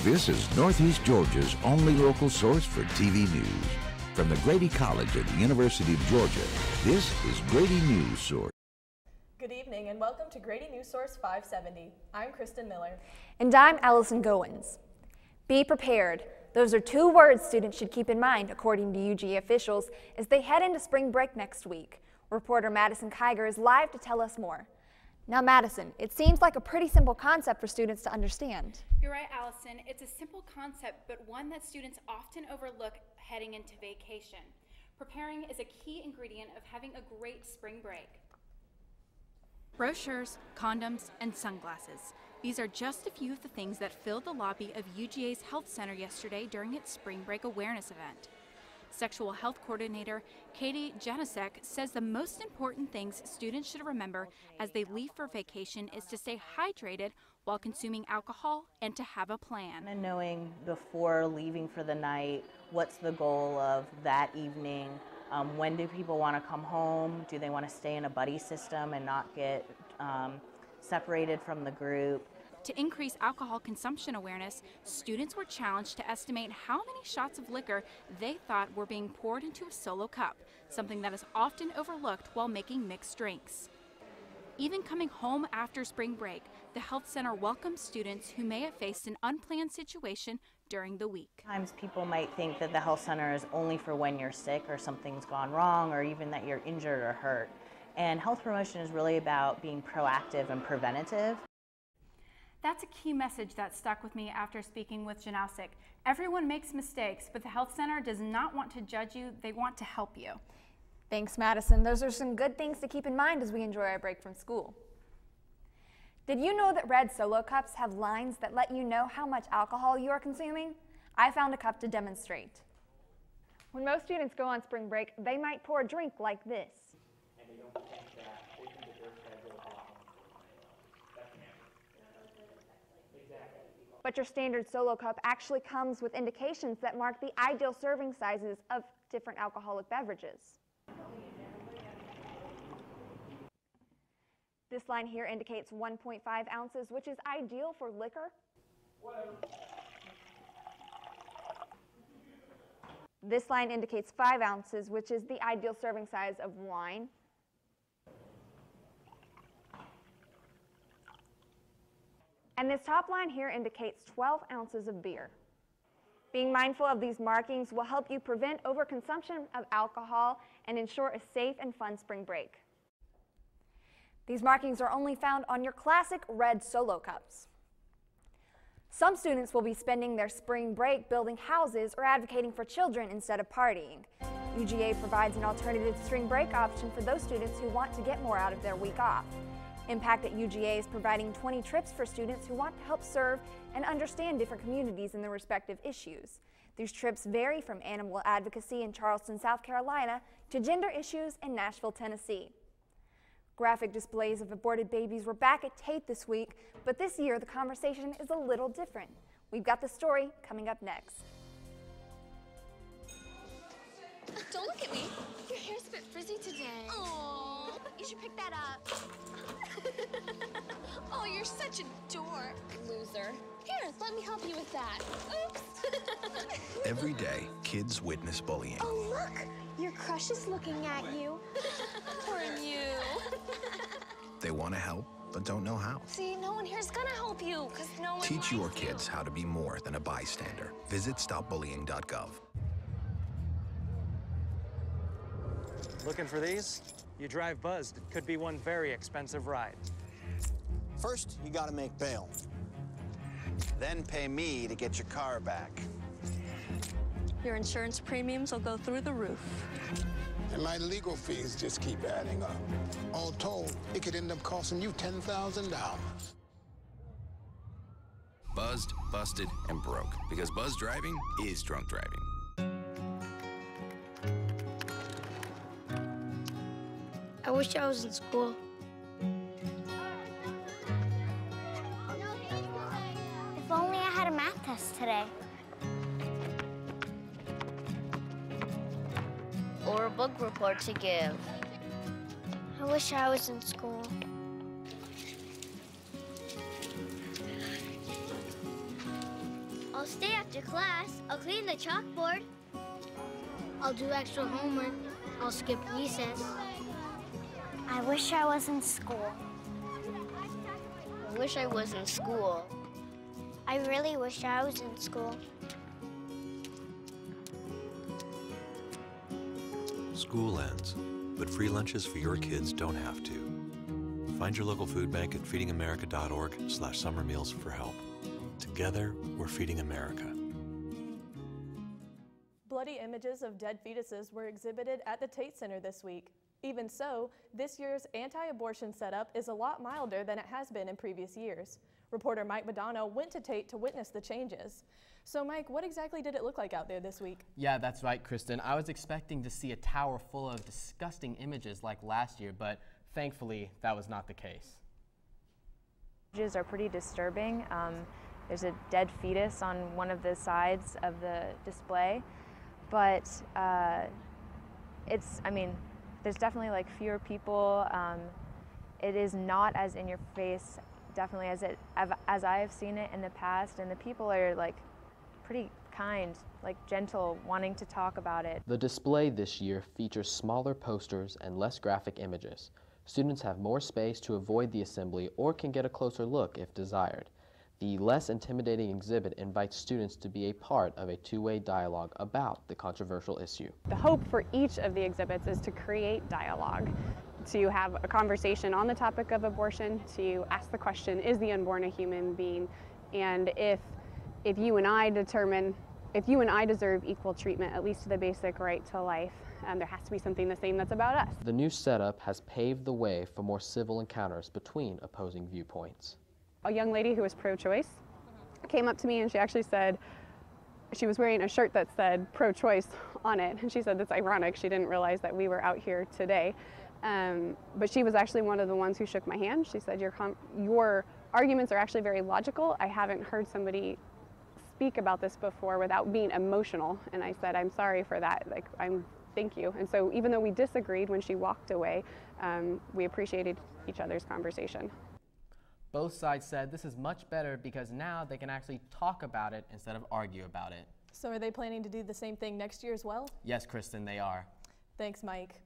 This is Northeast Georgia's only local source for TV news. From the Grady College at the University of Georgia, this is Grady News Source. Good evening and welcome to Grady News Source 570. I'm Kristen Miller. And I'm Allison Goins. Be prepared. Those are two words students should keep in mind, according to UGA officials, as they head into spring break next week. Reporter Madison Kiger is live to tell us more. Now, Madison, it seems like a pretty simple concept for students to understand. You're right, Allison. It's a simple concept, but one that students often overlook heading into vacation. Preparing is a key ingredient of having a great spring break. Brochures, condoms, and sunglasses. These are just a few of the things that filled the lobby of UGA's Health Center yesterday during its spring break awareness event. Sexual health coordinator Katie Janasek says the most important things students should remember as they leave for vacation is to stay hydrated while consuming alcohol and to have a plan. And knowing before leaving for the night, what's the goal of that evening? When do people want to come home? Do they want to stay in a buddy system and not get separated from the group? To increase alcohol consumption awareness, students were challenged to estimate how many shots of liquor they thought were being poured into a solo cup, something that is often overlooked while making mixed drinks. Even coming home after spring break, the Health Center welcomes students who may have faced an unplanned situation during the week. Sometimes people might think that the Health Center is only for when you're sick or something's gone wrong or even that you're injured or hurt. And health promotion is really about being proactive and preventative. That's a key message that stuck with me after speaking with Janasek. Everyone makes mistakes, but the Health Center does not want to judge you, they want to help you. Thanks, Madison. Those are some good things to keep in mind as we enjoy our break from school. Did you know that red Solo cups have lines that let you know how much alcohol you are consuming? I found a cup to demonstrate. When most students go on spring break, they might pour a drink like this. And they don't think that they can get their schedule off. But your standard Solo cup actually comes with indications that mark the ideal serving sizes of different alcoholic beverages. This line here indicates 1.5 ounces, which is ideal for liquor. This line indicates 5 ounces, which is the ideal serving size of wine. And this top line here indicates 12 ounces of beer. Being mindful of these markings will help you prevent overconsumption of alcohol and ensure a safe and fun spring break. These markings are only found on your classic red Solo cups. Some students will be spending their spring break building houses or advocating for children instead of partying. UGA provides an alternative spring break option for those students who want to get more out of their week off. Impact at UGA is providing 20 trips for students who want to help serve and understand different communities and their respective issues. These trips vary from animal advocacy in Charleston, South Carolina, to gender issues in Nashville, Tennessee. Graphic displays of aborted babies were back at Tate this week, but this year the conversation is a little different. We've got the story coming up next. Don't look at me. Your hair's a bit frizzy today. Oh, you should pick that up. Oh, you're such a dork. Loser. Here, let me help you with that. Oops. Every day, kids witness bullying. Oh, look. Your crush is looking at you. Poor you. They want to help, but don't know how. See, no one here's gonna help you, because no one Teach likes your you. kids how to be more than a bystander. Visit stopbullying.gov. Looking for these? You drive Buzzed. It could be one very expensive ride. First, you gotta make bail. Then pay me to get your car back. Your insurance premiums will go through the roof. And my legal fees just keep adding up. All told, it could end up costing you $10,000. Buzzed, busted, and broke. Because buzz driving is drunk driving. I wish I was in school. If only I had a math test today. Or a book report to give. I wish I was in school. I'll stay after class. I'll clean the chalkboard. I'll do extra homework. I'll skip recess. I wish I was in school. I wish I was in school. I really wish I was in school. School ends, but free lunches for your kids don't have to. Find your local food bank at feedingamerica.org/summer meals for help. Together, we're feeding America. Bloody images of dead fetuses were exhibited at the Tate Center this week. Even so, this year's anti-abortion setup is a lot milder than it has been in previous years. Reporter Mike Madonna went to Tate to witness the changes. So Mike, what exactly did it look like out there this week? Yeah, that's right, Kristen. I was expecting to see a tower full of disgusting images like last year, but thankfully that was not the case. Images are pretty disturbing. There's a dead fetus on one of the sides of the display, but there's definitely like fewer people. It is not as in your face, definitely as I have seen it in the past, and the people are like pretty kind, like gentle, wanting to talk about it. The display this year features smaller posters and less graphic images. Students have more space to avoid the assembly or can get a closer look if desired. The less intimidating exhibit invites students to be a part of a two-way dialogue about the controversial issue. The hope for each of the exhibits is to create dialogue, to have a conversation on the topic of abortion, to ask the question, is the unborn a human being? And if you and I deserve equal treatment, at least to the basic right to life, there has to be something the same that's about us. The new setup has paved the way for more civil encounters between opposing viewpoints. A young lady who was pro-choice came up to me and she actually said, she was wearing a shirt that said pro-choice on it, and she said it's ironic, she didn't realize that we were out here today. But she was actually one of the ones who shook my hand. She said, your arguments are actually very logical. I haven't heard somebody speak about this before without being emotional. And I said, I'm sorry for that, thank you. And so even though we disagreed when she walked away, we appreciated each other's conversation. Both sides said this is much better because now they can actually talk about it instead of argue about it. So are they planning to do the same thing next year as well? Yes, Kristen, they are. Thanks, Mike.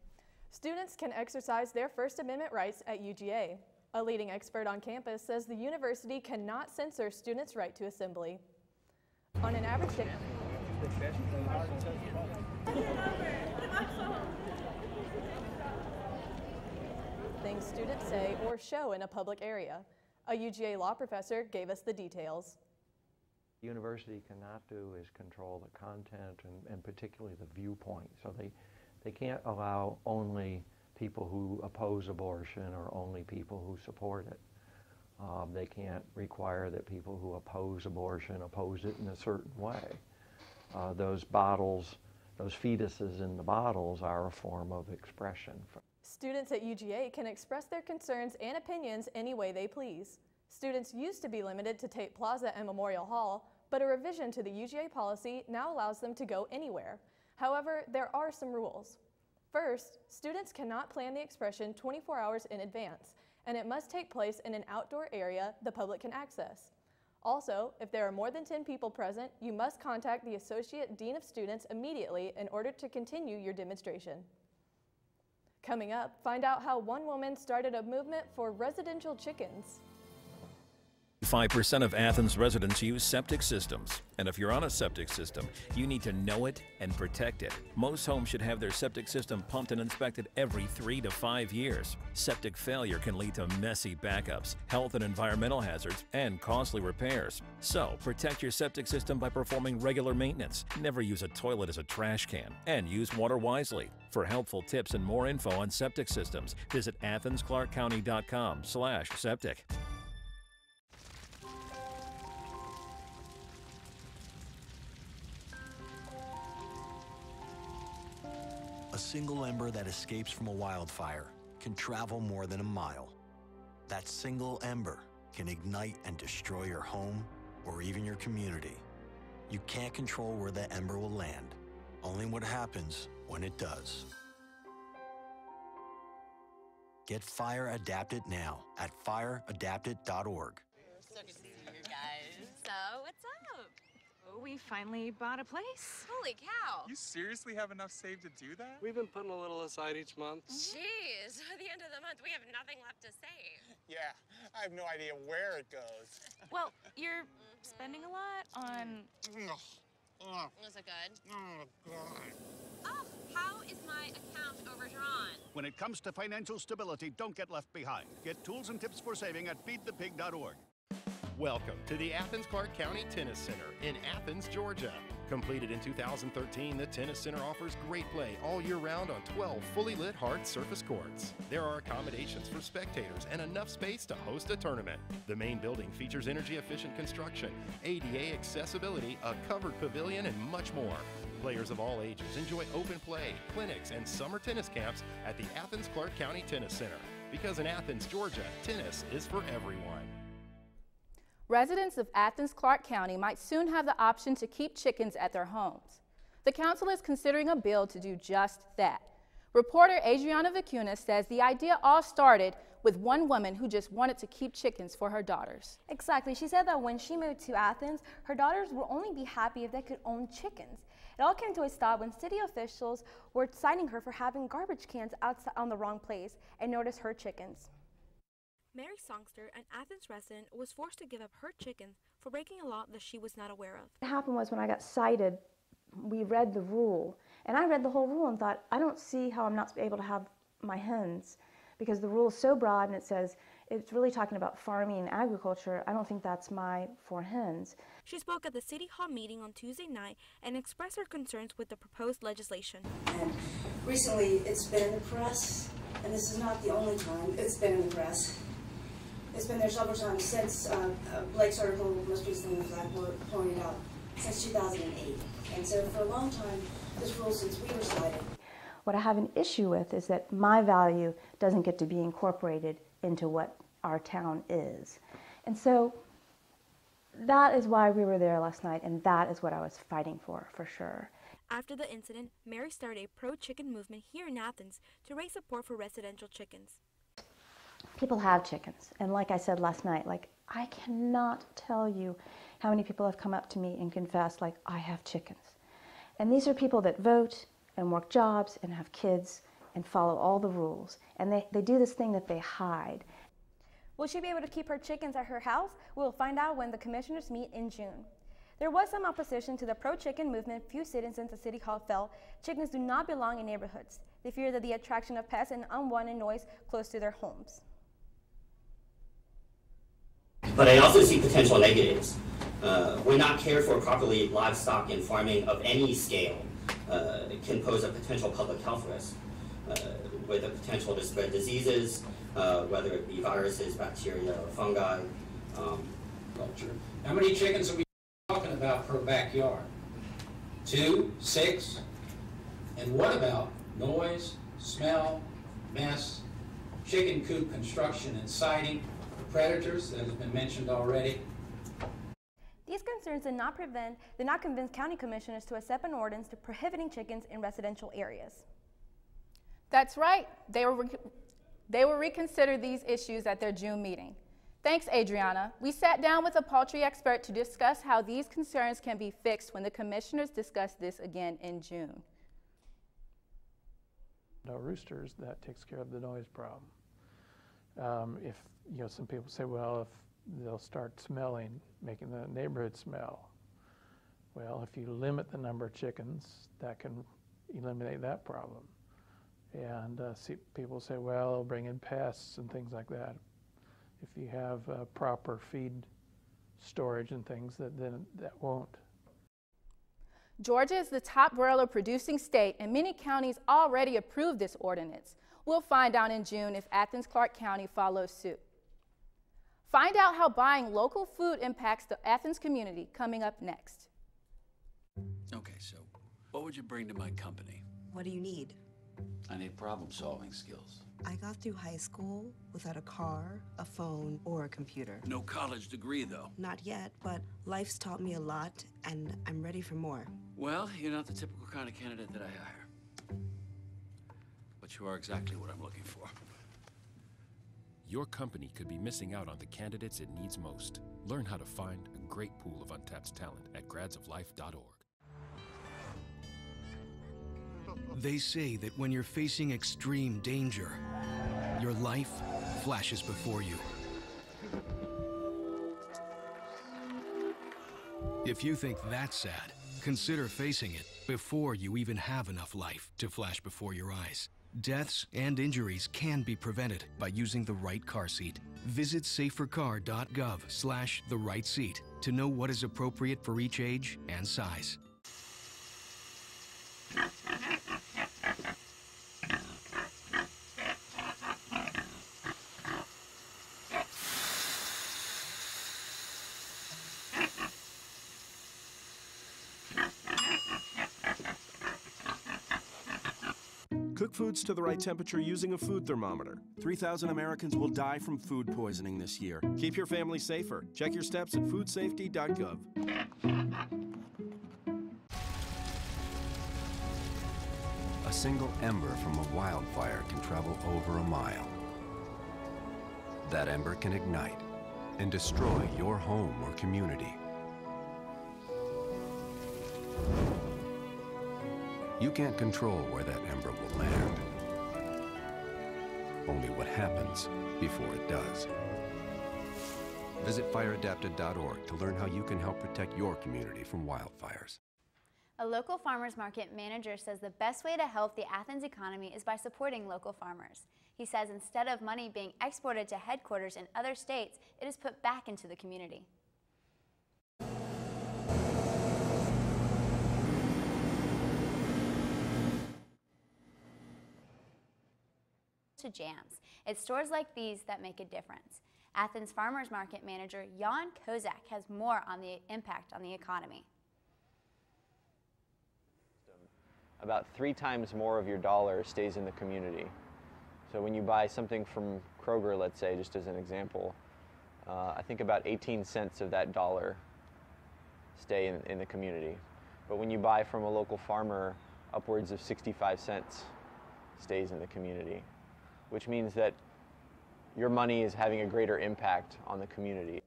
Students can exercise their First Amendment rights at UGA. A leading expert on campus says the university cannot censor students' right to assembly. On an average day, things students say or show in a public area. A UGA law professor gave us the details. The university cannot do is control the content and particularly the viewpoint. So they can't allow only people who oppose abortion or only people who support it. They can't require that people who oppose abortion oppose it in a certain way. Those bottles, those fetuses in the bottles are a form of expression. Students at UGA can express their concerns and opinions any way they please. Students used to be limited to Tate Plaza and Memorial Hall, but a revision to the UGA policy now allows them to go anywhere. However, there are some rules. First, students cannot plan the expression 24 hours in advance, and it must take place in an outdoor area the public can access. Also, if there are more than 10 people present, you must contact the Associate Dean of Students immediately in order to continue your demonstration. Coming up, find out how one woman started a movement for residential chickens. 5% of Athens residents use septic systems, and if you're on a septic system, you need to know it and protect it. Most homes should have their septic system pumped and inspected every 3 to 5 years. Septic failure can lead to messy backups, health and environmental hazards, and costly repairs. So, protect your septic system by performing regular maintenance. Never use a toilet as a trash can, and use water wisely. For helpful tips and more info on septic systems, visit athensclarkcounty.com/septic. A single ember that escapes from a wildfire can travel more than a mile. That single ember can ignite and destroy your home or even your community. You can't control where that ember will land, only what happens when it does. Get Fire Adapted now at fireadapted.org. So good to see you guys. So, what's up? we finally bought a place. Holy cow! You seriously have enough saved to do that? We've been putting a little aside each month. Jeez, at the end of the month, we have nothing left to save. Yeah, I have no idea where it goes. Well, you're spending a lot on... Was it good? Oh, God. Oh, how is my account overdrawn? When it comes to financial stability, don't get left behind. Get tools and tips for saving at feedthepig.org. Welcome to the Athens-Clarke County Tennis Center in Athens, Georgia. Completed in 2013, the Tennis Center offers great play all year round on 12 fully lit hard surface courts. There are accommodations for spectators and enough space to host a tournament. The main building features energy-efficient construction, ADA accessibility, a covered pavilion, and much more. Players of all ages enjoy open play, clinics, and summer tennis camps at the Athens-Clarke County Tennis Center. Because in Athens, Georgia, tennis is for everyone. Residents of Athens-Clarke County might soon have the option to keep chickens at their homes. The council is considering a bill to do just that. Reporter Adriana Vicuña says the idea all started with one woman who just wanted to keep chickens for her daughters. Exactly. She said that when she moved to Athens, her daughters would only be happy if they could own chickens. It all came to a stop when city officials were citing her for having garbage cans outside on the wrong place and noticed her chickens. Mary Songster, an Athens resident, was forced to give up her chickens for breaking a law that she was not aware of. What happened was when I got cited, we read the rule, and I read the whole rule and thought, I don't see how I'm not able to have my hens, because the rule is so broad and it says it's really talking about farming and agriculture. I don't think that's for hens. She spoke at the City Hall meeting on Tuesday night and expressed her concerns with the proposed legislation. And recently it's been in the press, and this is not the only time it's been in the press. It's been there several times since Blake's article, most recently was pointed out, since 2008. And so for a long time, this rule, since we were cited. What I have an issue with is that my value doesn't get to be incorporated into what our town is. And so that is why we were there last night, and that is what I was fighting for sure. After the incident, Mary started a pro-chicken movement here in Athens to raise support for residential chickens. People have chickens, and like I said last night, I cannot tell you how many people have come up to me and confessed, I have chickens. And these are people that vote and work jobs and have kids and follow all the rules, and they do this thing that they hide. Will she be able to keep her chickens at her house? We'll find out when the commissioners meet in June. There was some opposition to the pro-chicken movement. Few citizens at City Hall felt chickens do not belong in neighborhoods. They fear that the attraction of pests and unwanted noise close to their homes. But I also see potential negatives. When not cared for properly, livestock and farming of any scale can pose a potential public health risk with the potential to spread diseases, whether it be viruses, bacteria, or fungi. Culture. How many chickens are we talking about per backyard? 2, 6? And what about noise, smell, mess, chicken coop construction and siding, predators that has been mentioned already? These concerns did not convince county commissioners to accept an ordinance to prohibiting chickens in residential areas. That's right. They will reconsider these issues at their June meeting. Thanks, Adriana. We sat down with a poultry expert to discuss how these concerns can be fixed when the commissioners discuss this again in June. No roosters, that takes care of the noise problem. If some people say, well, if they'll start smelling, making the neighborhood smell. Well, if you limit the number of chickens, that can eliminate that problem. And people say, well, it'll bring in pests and things like that. If you have proper feed storage and things, then that won't. Georgia is the top broiler producing state, and many counties already approved this ordinance. We'll find out in June if Athens-Clarke County follows suit. Find out how buying local food impacts the Athens community coming up next. Okay, so what would you bring to my company? What do you need? I need problem-solving skills. I got through high school without a car, a phone, or a computer. No college degree, though. Not yet, but life's taught me a lot, and I'm ready for more. Well, you're not the typical kind of candidate that I hire. But you are exactly what I'm looking for. your company could be missing out on the candidates it needs most. Learn how to find a great pool of untapped talent at gradsoflife.org. They say that when you're facing extreme danger, your life flashes before you. If you think that's sad, consider facing it before you even have enough life to flash before your eyes. Deaths and injuries can be prevented by using the right car seat. Visit safercar.gov/the-right-seat to know what is appropriate for each age and size. Cook foods to the right temperature using a food thermometer. 3,000 Americans will die from food poisoning this year. Keep your family safer. Check your steps at foodsafety.gov. A single ember from a wildfire can travel over a mile. That ember can ignite and destroy your home or community. You can't control where that ember will land. Only what happens before it does. Visit fireadapted.org to learn how you can help protect your community from wildfires. A local farmers market manager says the best way to help the Athens economy is by supporting local farmers. He says instead of money being exported to headquarters in other states, it is put back into the community. To jams. It's stores like these that make a difference. Athens Farmers Market manager Jan Kozak has more on the impact on the economy. About 3 times more of your dollar stays in the community. So when you buy something from Kroger, let's say, just as an example, I think about 18 cents of that dollar stay in the community. But when you buy from a local farmer, upwards of 65 cents stays in the community, which means that your money is having a greater impact on the community.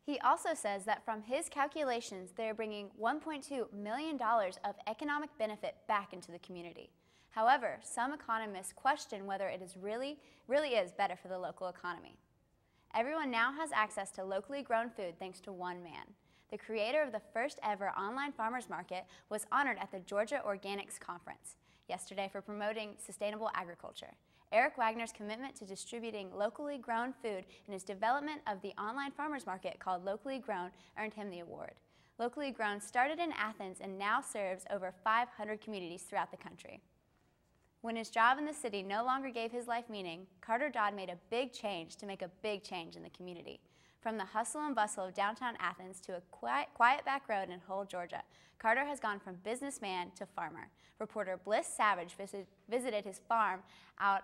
He also says that from his calculations, they're bringing $1.2 million of economic benefit back into the community. However, some economists question whether it is really is better for the local economy. Everyone now has access to locally grown food thanks to one man. The creator of the first ever online farmers market was honored at the Georgia Organics Conference yesterday for promoting sustainable agriculture. Eric Wagner's commitment to distributing locally grown food and his development of the online farmers market called Locally Grown earned him the award. Locally Grown started in Athens and now serves over 500 communities throughout the country. When his job in the city no longer gave his life meaning, Carter Dodd made a big change to make a big change in the community. From the hustle and bustle of downtown Athens to a quiet back road in Hull, Georgia, Carter has gone from businessman to farmer. Reporter Bliss Savage visited his farm out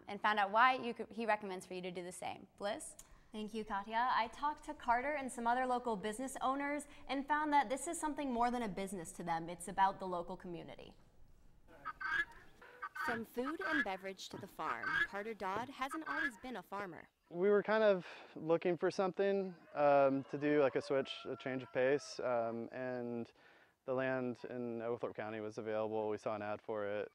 and found out why he recommends for you to do the same. Bliss? Thank you, Katya. I talked to Carter and some other local business owners and found that this is something more than a business to them. It's about the local community. From food and beverage to the farm, Carter Dodd hasn't always been a farmer. We were kind of looking for something to do, like a switch, a change of pace, and the land in Oglethorpe County was available. We saw an ad for it.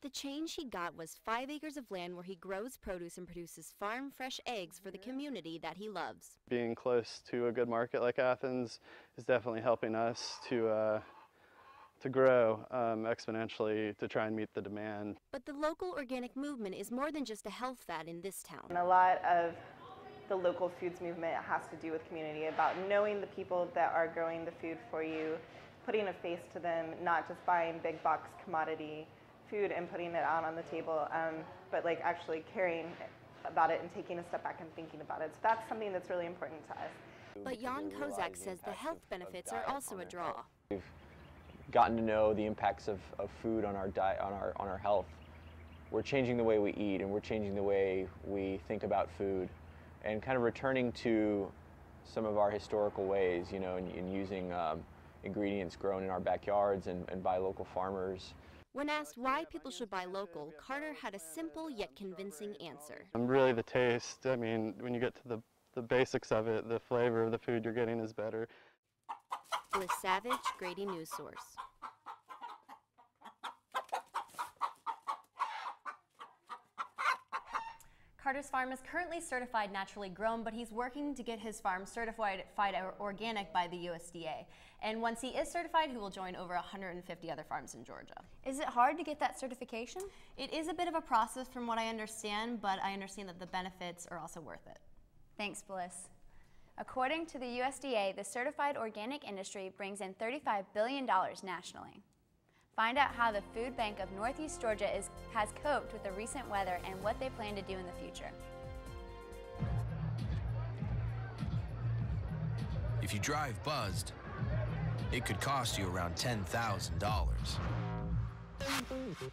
The change he got was 5 acres of land where he grows produce and produces farm fresh eggs for the community that he loves. Being close to a good market like Athens is definitely helping us to grow exponentially to try and meet the demand. But the local organic movement is more than just a health fad in this town. And a lot of the local foods movement has to do with community, about knowing the people that are growing the food for you, putting a face to them, not just buying big box commodity food and putting it out on the table, but like actually caring about it and taking a step back and thinking about it. So that's something that's really important to us. But Jan Kozak says the health benefits are also a draw. We've gotten to know the impacts of food on our diet, on our health. We're changing the way we eat, and we're changing the way we think about food, and kind of returning to some of our historical ways, you know, and using ingredients grown in our backyards and by local farmers. When asked why people should buy local, Carter had a simple yet convincing answer. Really the taste. I mean, when you get to the basics of it, the flavor of the food you're getting is better. Bliss Savage, Grady News Source. Carter's farm is currently certified naturally grown, but he's working to get his farm certified organic by the USDA. And once he is certified, he will join over 150 other farms in Georgia. Is it hard to get that certification? It is a bit of a process from what I understand, but I understand that the benefits are also worth it. Thanks, Bliss. According to the USDA, the certified organic industry brings in $35 billion nationally. Find out how the Food Bank of Northeast Georgia has coped with the recent weather and what they plan to do in the future. If you drive buzzed, it could cost you around $10,000.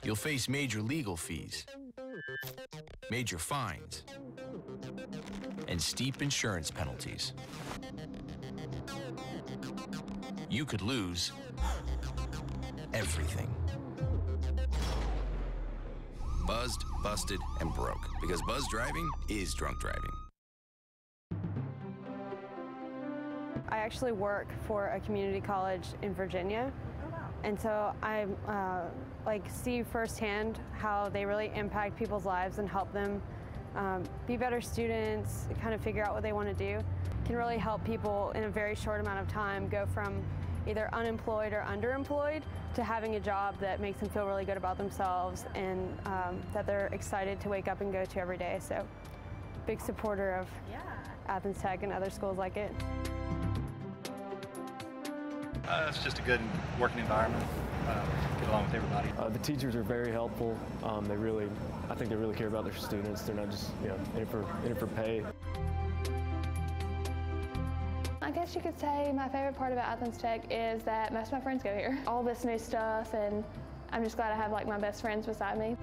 You'll face major legal fees, major fines, and steep insurance penalties. You could lose everything. Buzzed, busted, and broke. Because buzz driving is drunk driving. I actually work for a community college in Virginia. And so I see firsthand how they really impact people's lives and help them be better students, kind of figure out what they want to do. Can really help people in a very short amount of time go from either unemployed or underemployed to having a job that makes them feel really good about themselves and that they're excited to wake up and go to every day. So big supporter of Athens Tech and other schools like it. It's just a good working environment. Get along with everybody. The teachers are very helpful. I think they really care about their students. They're not just in it for pay. I guess you could say my favorite part about Athens Tech is that most of my friends go here. All this new stuff, and I'm just glad I have my best friends beside me.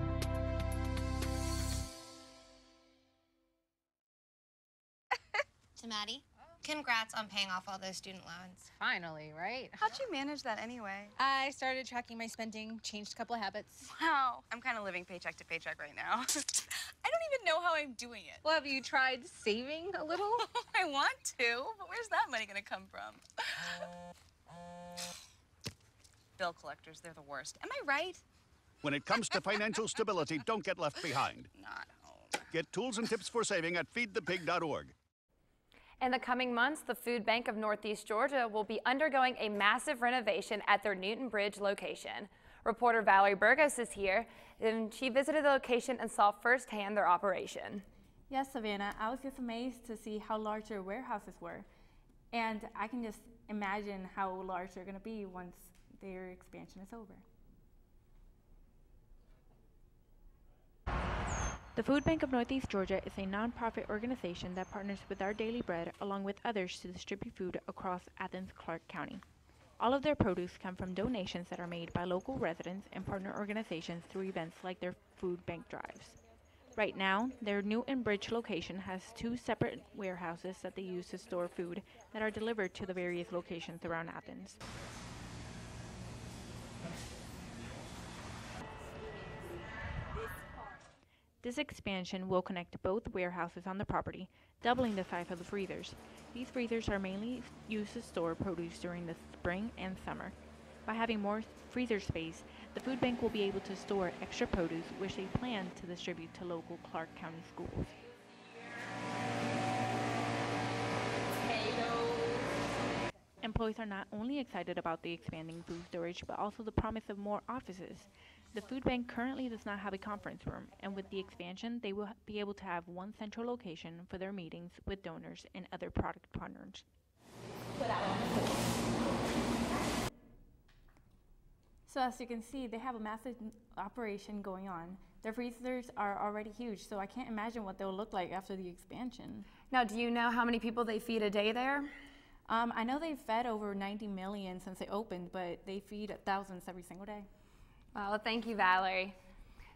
To Maddie, congrats on paying off all those student loans. Finally, right? How'd you manage that anyway? I started tracking my spending, changed a couple of habits. Wow, I'm kind of living paycheck to paycheck right now. I don't even know how I'm doing it. Well, have you tried saving a little? I want to, but where's that money gonna come from? Bill collectors, they're the worst. Am I right? When it comes to financial stability, don't get left behind. Not home. Get tools and tips for saving at feedthepig.org. In the coming months, the Food Bank of Northeast Georgia will be undergoing a massive renovation at their Newton Bridge location. Reporter Valerie Burgos is here, and she visited the location and saw firsthand their operation. Yes, Savannah, I was just amazed to see how large their warehouses were. And I can just imagine how large they're going to be once their expansion is over. The Food Bank of Northeast Georgia is a nonprofit organization that partners with Our Daily Bread along with others to distribute food across Athens-Clarke County. All of their produce come from donations that are made by local residents and partner organizations through events like their food bank drives. Right now, their Newton Bridge location has 2 separate warehouses that they use to store food that are delivered to the various locations around Athens. This expansion will connect both warehouses on the property, doubling the size of the freezers. These freezers are mainly used to store produce during the spring and summer. By having more freezer space, the food bank will be able to store extra produce, which they plan to distribute to local Clarke County schools. Employees are not only excited about the expanding food storage, but also the promise of more offices. The food bank currently does not have a conference room, and with the expansion, they will be able to have one central location for their meetings with donors and other product partners. So as you can see, they have a massive operation going on. Their freezers are already huge, so I can't imagine what they'll look like after the expansion. Now, do you know how many people they feed a day there? I know they've fed over 90 million since they opened, but they feed thousands every single day. Well, thank you, Valerie.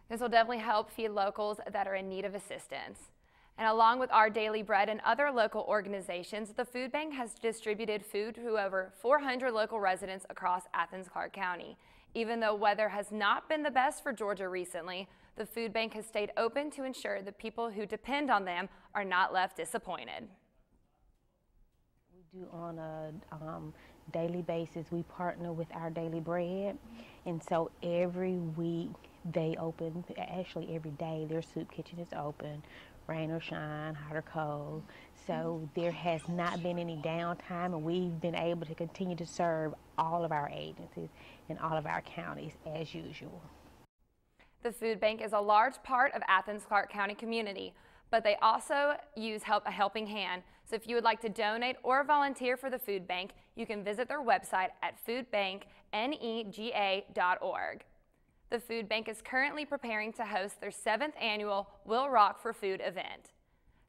This will definitely help feed locals that are in need of assistance. And along with Our Daily Bread and other local organizations, the food bank has distributed food to over 400 local residents across Athens-Clarke County. Even though weather has not been the best for Georgia recently, the food bank has stayed open to ensure the people who depend on them are not left disappointed. We do on a daily basis, we partner with Our Daily Bread, and so every week they open, actually every day their soup kitchen is open, rain or shine, hot or cold. So there has not been any downtime, and we've been able to continue to serve all of our agencies and all of our counties as usual. The food bank is a large part of Athens-Clarke County community, but they also use a helping hand. So if you would like to donate or volunteer for the food bank, you can visit their website at foodbanknega.org. The food bank is currently preparing to host their 7th annual We'll Rock for Food event.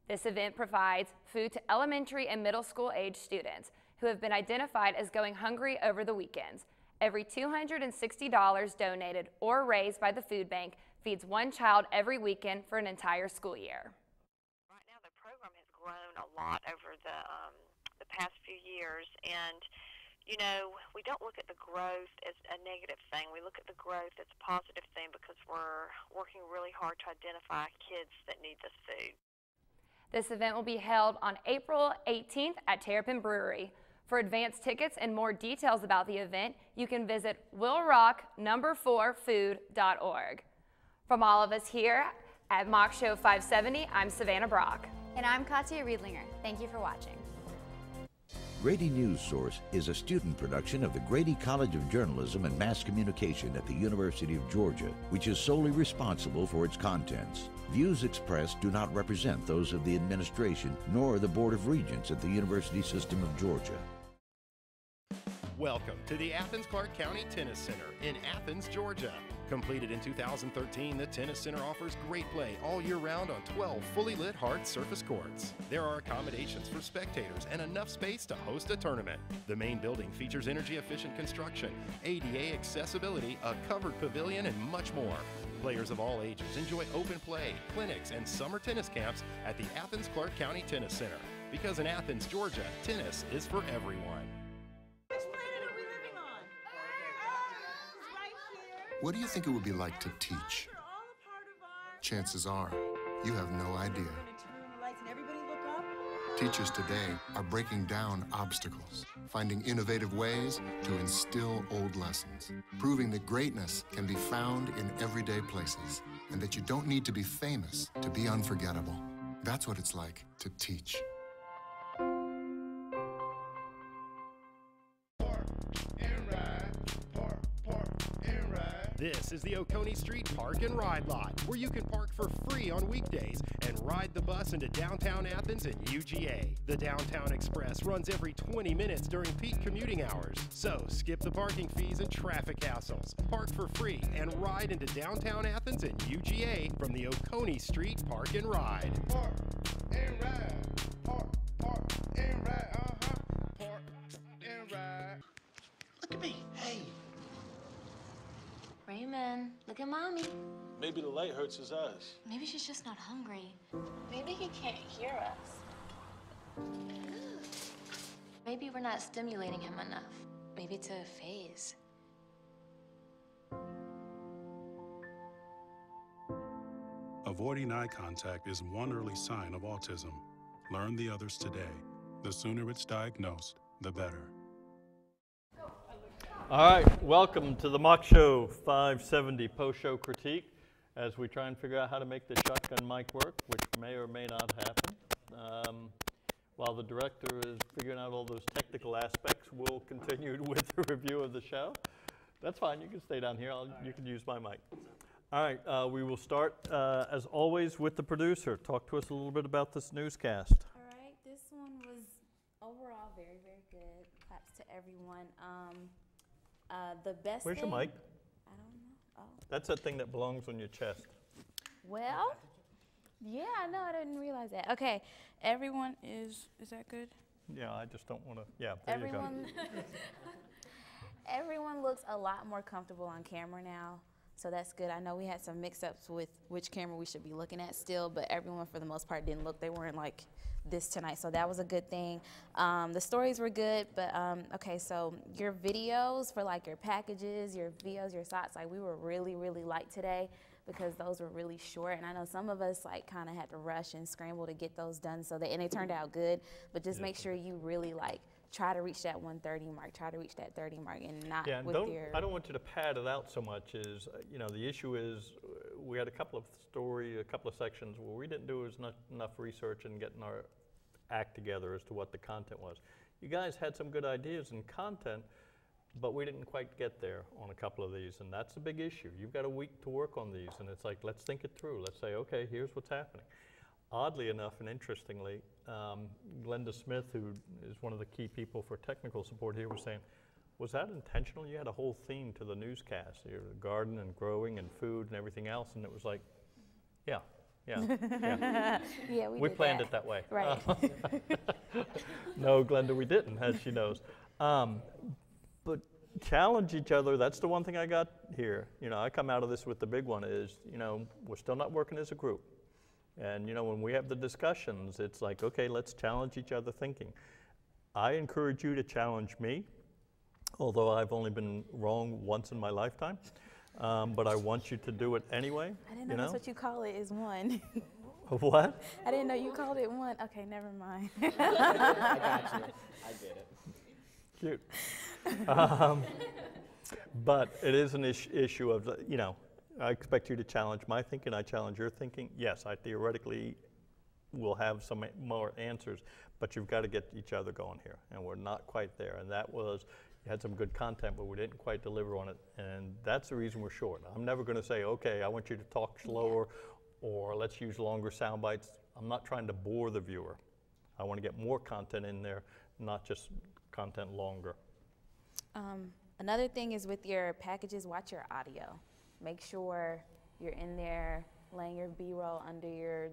This event provides food to elementary and middle school age students who have been identified as going hungry over the weekends. Every $260 donated or raised by the food bank feeds one child every weekend for an entire school year. Right now the program has grown a lot over the past few years, and you know, we don't look at the growth as a negative thing. We look at the growth as a positive thing because we're working really hard to identify kids that need this food. This event will be held on April 18th at Terrapin Brewery. For advance tickets and more details about the event, you can visit willrock4food.org. From all of us here at Mock Show 570, I'm Savannah Brock. And I'm Katya Riedlinger. Thank you for watching. Grady News Source is a student production of the Grady College of Journalism and Mass Communication at the University of Georgia, which is solely responsible for its contents. Views expressed do not represent those of the administration nor the Board of Regents at the University System of Georgia. Welcome to the Athens-Clarke County Tennis Center in Athens, Georgia. Completed in 2013, the Tennis Center offers great play all year round on 12 fully lit hard surface courts. There are accommodations for spectators and enough space to host a tournament. The main building features energy-efficient construction, ADA accessibility, a covered pavilion, and much more. Players of all ages enjoy open play, clinics, and summer tennis camps at the Athens-Clarke County Tennis Center. Because in Athens, Georgia, tennis is for everyone. What do you think it would be like to teach? Chances are, you have no idea. Teachers today are breaking down obstacles, finding innovative ways to instill old lessons, proving that greatness can be found in everyday places, and that you don't need to be famous to be unforgettable. That's what it's like to teach. This is the Oconee Street Park and Ride Lot, where you can park for free on weekdays and ride the bus into downtown Athens and UGA. The Downtown Express runs every 20 minutes during peak commuting hours. So skip the parking fees and traffic hassles. Park for free and ride into downtown Athens and UGA from the Oconee Street Park and Ride. Park and ride. Park and ride. Park and ride. Look at me. Hey. Raymond, look at Mommy. Maybe the light hurts his eyes. Maybe she's just not hungry. Maybe he can't hear us. Maybe we're not stimulating him enough. Maybe it's a phase. Avoiding eye contact is one early sign of autism. Learn the others today. The sooner it's diagnosed, the better. All right, welcome to the Mock Show 570 post-show critique as we try and figure out how to make the shotgun mic work, which may or may not happen. While the director is figuring out all those technical aspects, we'll continue with the review of the show. That's fine, you can stay down here, you can use my mic. All right, we will start, as always, with the producer. Talk to us a little bit about this newscast. All right, this one was overall very, very good. Claps to everyone. The best Where's thing, your mic? I don't know. Oh. That's that thing that belongs on your chest. Well, yeah, I know. I didn't realize that. Okay, everyone is that good? Yeah, I just don't want to, yeah, there you go. Everyone looks a lot more comfortable on camera now, so that's good. I know we had some mix-ups with which camera we should be looking at still, but everyone for the most part didn't look. They weren't like this tonight, so that was a good thing. The stories were good, but okay, so your videos for like your packages, your VOs, your SOTs, like we were really light today because those were really short, and I know some of us like kind of had to rush and scramble to get those done, so and they turned out good, but just make sure you really like try to reach that 130 mark, try to reach that 30 mark, and not with your... I don't want you to pad it out so much. Is you know, the issue is we had a couple of sections where we didn't do enough research and getting our act together as to what the content was. You guys had some good ideas and content, but we didn't quite get there on a couple of these, and that's a big issue. You've got a week to work on these, and it's like, let's think it through. Let's say, okay, here's what's happening. Oddly enough and interestingly, Glenda Smith, who is one of the key people for technical support here, was saying, was that intentional? You had a whole theme to the newscast, your garden and growing and food and everything else, and it was like, yeah. Yeah, we did planned that. it that way. Right. No, Glenda, we didn't, as she knows. But challenge each other, that's the one thing I got here. You know, I come out of this with the big one is, you know, we're still not working as a group. And, you know, when we have the discussions, it's like, okay, let's challenge each other thinking. I encourage you to challenge me, although I've only been wrong once in my lifetime. But I want you to do it anyway. I didn't know that's what you call it is one. What? I didn't know you called it one. Okay, never mind. I got you. I get it. Cute. But it is an issue of, you know, I expect you to challenge my thinking, I challenge your thinking. Yes, I theoretically will have some more answers, but you've got to get each other going here, and we're not quite there. And that was, you had some good content, but we didn't quite deliver on it, and that's the reason we're short. I'm never going to say, okay, I want you to talk slower, or let's use longer sound bites. I'm not trying to bore the viewer. I want to get more content in there, not just content longer. Another thing is with your packages, watch your audio. Make sure you're in there laying your B-roll under your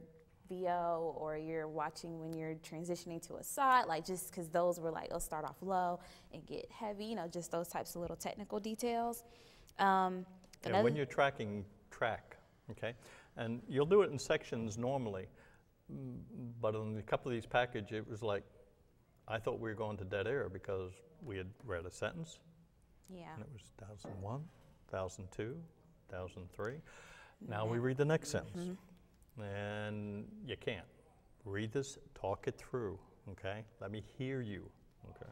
VO, or you're watching when you're transitioning to a SOT, like just because those were like, they'll start off low and get heavy, you know, just those types of little technical details. And when you're tracking, track, okay? And you'll do it in sections normally, but on a couple of these packages, it was like, I thought we were going to dead air because we had read a sentence. Yeah. And it was 1001, 1002, 1003. Now we read the next sentence. And you can't. Read this, talk it through, okay? Let me hear you, okay?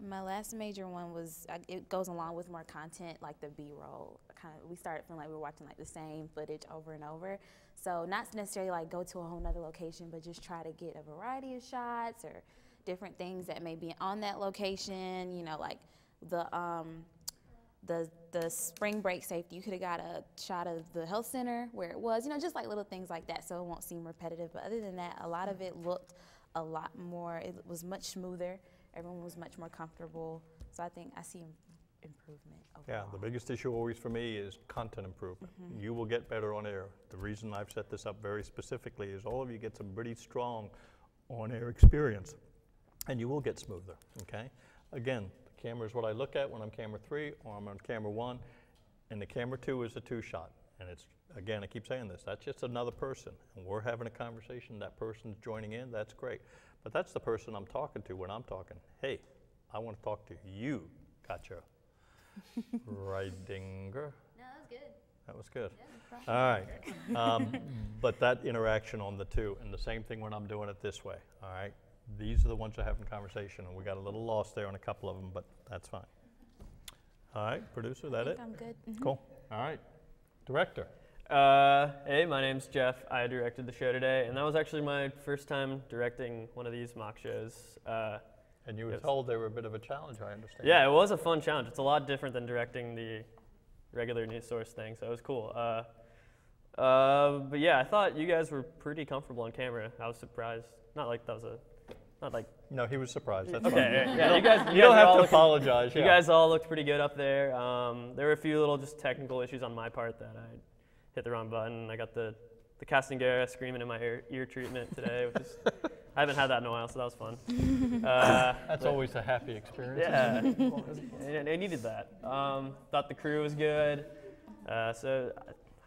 My last major one was, it goes along with more content, like the B-roll. We started feeling like we were watching like the same footage over and over. So not necessarily like go to a whole nother location, but just try to get a variety of shots or different things that may be on that location, you know, like the spring break safety, you could have got a shot of the health center where it was, you know, just like little things like that so it won't seem repetitive. But other than that, a lot of it looked a lot more, it was much smoother. Everyone was much more comfortable. So I think I see improvement overall. Yeah, the biggest issue always for me is content improvement. You will get better on air. The reason I've set this up very specifically is all of you get some pretty strong on-air experience, and you will get smoother, okay? Again, the camera is what I look at when I'm camera 3 or I'm on camera 1, and the camera 2 is a 2-shot. And it's, again, I keep saying this, that's just another person, and we're having a conversation, that person's joining in, that's great. But that's the person I'm talking to when I'm talking. Hey, I want to talk to you. Gotcha. Ridinger. No, that was good. That was good. All right. But that interaction on the two, and the same thing when I'm doing it this way, all right? These are the ones that are having conversation, and we got a little lost there on a couple of them, but that's fine. All right, producer, that it? I'm good. Cool. All right. Director. Hey, my name's Jeff. I directed the show today, and that was actually my first time directing one of these mock shows. And you were told they were a bit of a challenge, I understand. Yeah, it was a fun challenge. It's a lot different than directing the regular news source thing, so it was cool. But yeah, I thought you guys were pretty comfortable on camera. I was surprised. Not like that was a, not like. No, he was surprised. That's okay. fine. Yeah, you guys. You don't have to apologize. You guys all looked pretty good up there. There were a few little just technical issues on my part that I hit the wrong button. I got the Castangera screaming in my ear treatment today, which is, I haven't had that in a while, so that was fun. That's always a happy experience. Yeah, I needed that. Thought the crew was good. So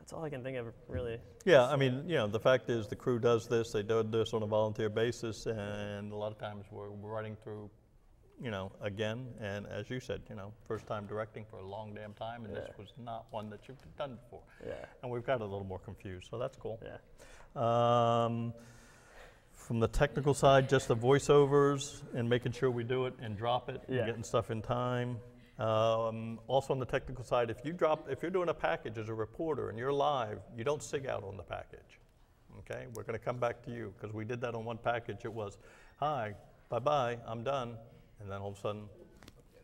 That's all I can think of, really. Yeah, I mean, you know, the fact is the crew does this, they do this on a volunteer basis, and a lot of times we're running through, you know, again, and as you said, you know, first time directing for a long damn time, and this was not one that you've done before. Yeah. And we've got a little more confused, so that's cool. Yeah. From the technical side, just the voiceovers and making sure we do it and drop it and Yeah. getting stuff in time. Also on the technical side, if you're doing a package as a reporter and you're live, you don't sig out on the package. Okay, we're going to come back to you because we did that on one package. It was, hi, bye-bye, I'm done. And then all of a sudden,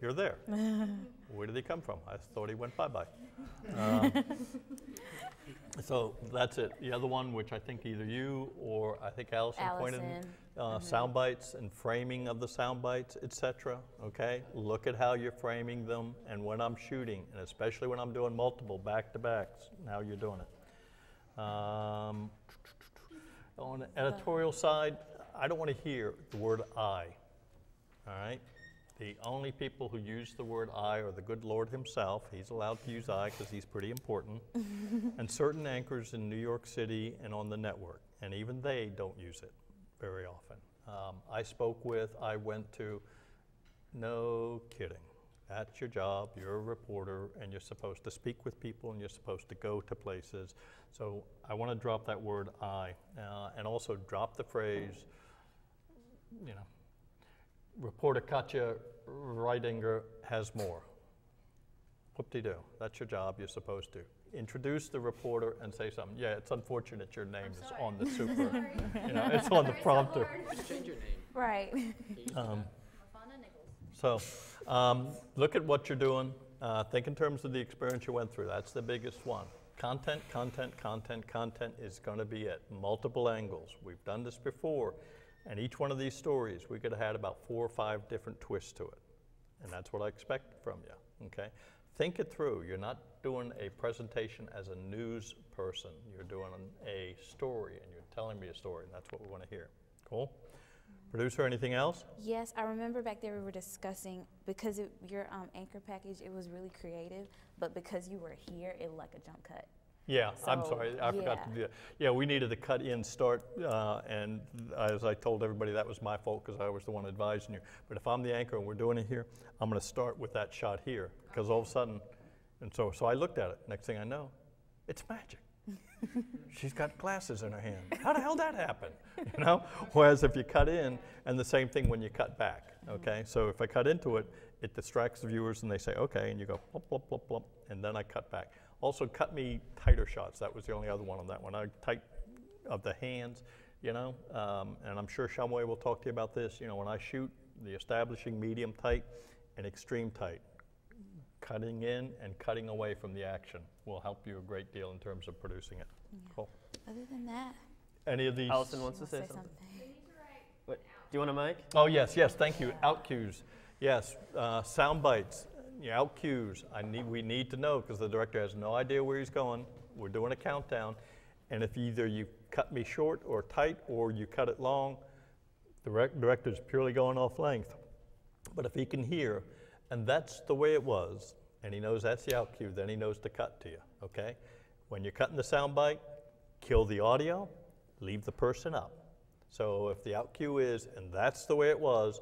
you're there. Where did he come from? I thought he went bye-bye. So that's it. The other one, which I think either you or I think Allison pointed, sound bites and framing of the sound bites, etc. Okay, look at how you're framing them, and when I'm shooting, and especially when I'm doing multiple back-to-backs, how you're doing it. On the editorial side, I don't want to hear the word I. All right. The only people who use the word I are the good Lord himself. He's allowed to use I because he's pretty important. And certain anchors in New York City and on the network. And even they don't use it very often. I went to, no kidding. That's your job. You're a reporter and you're supposed to speak with people and you're supposed to go to places. So I want to drop that word I and also drop the phrase, you know, reporter Katja Reidinger has more. Whoop-de-doo. That's your job. You're supposed to. Introduce the reporter and say something. Yeah, it's unfortunate your name is on the super. You know, it's on the prompter. Change your name. Right. Look at what you're doing. Think in terms of the experience you went through. That's the biggest one. Content, content, content, content is going to be it. Multiple angles. We've done this before. And each one of these stories, we could have had about 4 or 5 different twists to it. And that's what I expect from you, okay? Think it through. You're not doing a presentation as a news person. You're doing a story, and you're telling me a story, and that's what we want to hear. Cool? Producer, anything else? Yes, I remember back there we were discussing, because your anchor package, it was really creative, but because you were here, it like a jump cut. Yeah, so, I'm sorry, I forgot to do that. Yeah, we needed to cut in, start, and as I told everybody, that was my fault because I was the one advising you. But if I'm the anchor and we're doing it here, I'm going to start with that shot here because all of a sudden, and so I looked at it. Next thing I know, it's magic. She's got glasses in her hand. How the hell did that happen? You know? Whereas if you cut in, and the same thing when you cut back, okay? So if I cut into it, it distracts the viewers and they say, okay, and you go, blop, blop, blop, blop, and then I cut back. Also, cut me tighter shots. That was the only other one on that one. I tight of the hands, you know, and I'm sure Shamway will talk to you about this. You know, when I shoot, the establishing medium tight and extreme tight, cutting in and cutting away from the action will help you a great deal in terms of producing it. Yeah. Cool. Other than that, Any of these? Allison wants to say something. What? Do you want a mic? Oh yes, yes. Thank you. Out cues. Yes. Sound bites. Out cues. We need to know because the director has no idea where he's going. We're doing a countdown, and if either you cut me short or tight or you cut it long, the director's purely going off length. But if he can hear, and that's the way it was, and he knows that's the out cue, then he knows to cut to you. Okay? When you're cutting the sound bite, kill the audio, leave the person up. So if the out cue is, and that's the way it was,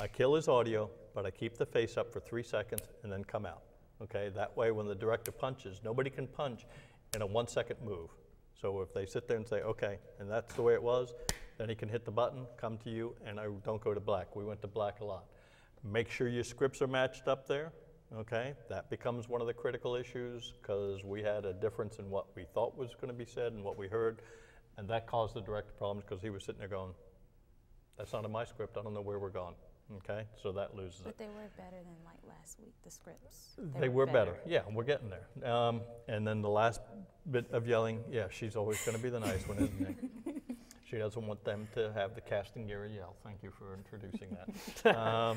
I kill his audio, but I keep the face up for 3 seconds and then come out. Okay, that way when the director punches, nobody can punch in a 1 second move. So if they sit there and say, okay, and that's the way it was, then he can hit the button, come to you, and I don't go to black. We went to black a lot. Make sure your scripts are matched up there, okay? That becomes one of the critical issues because we had a difference in what we thought was going to be said and what we heard, and that caused the director problems because he was sitting there going, that's not in my script, I don't know where we're going. Okay, so that loses it. But they were better than like last week, the scripts. They were better. Yeah, we're getting there. And then the last bit of yelling, yeah, she's always going to be the nice one, isn't she? She doesn't want them to have the casting gear yell. Thank you for introducing that.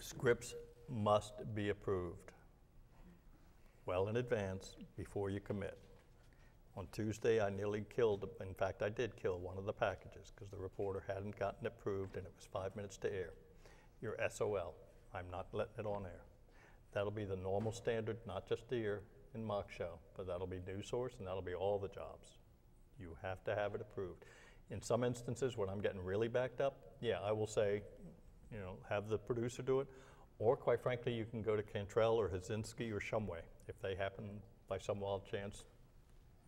Scripts must be approved well in advance before you commit. On Tuesday, I nearly killed, in fact, I did kill one of the packages because the reporter hadn't gotten it approved and it was 5 minutes to air. You're SOL. I'm not letting it on air. That'll be the normal standard, not just here, in mock show, but that'll be News Source and that'll be all the jobs. You have to have it approved. In some instances, when I'm getting really backed up, yeah, I will say, you know, have the producer do it. Or quite frankly, you can go to Cantrell or Hazinski or Shumway if they happen by some wild chance,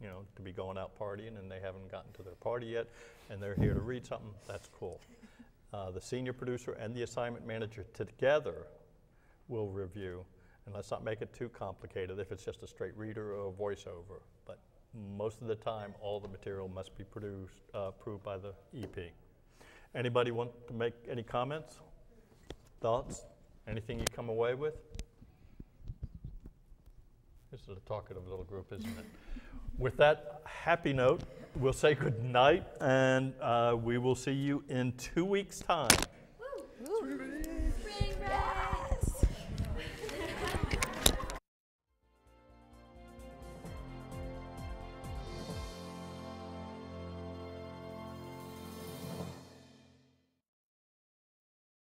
you know, to be going out partying and they haven't gotten to their party yet and they're here to read something, that's cool. The senior producer and the assignment manager together will review. And let's not make it too complicated if it's just a straight reader or a voiceover. But most of the time, all the material must be approved by the EP. Anybody want to make any comments, thoughts, anything you come away with? This is a talkative little group, isn't it? With that happy note, we'll say good night, and we will see you in 2 weeks' time.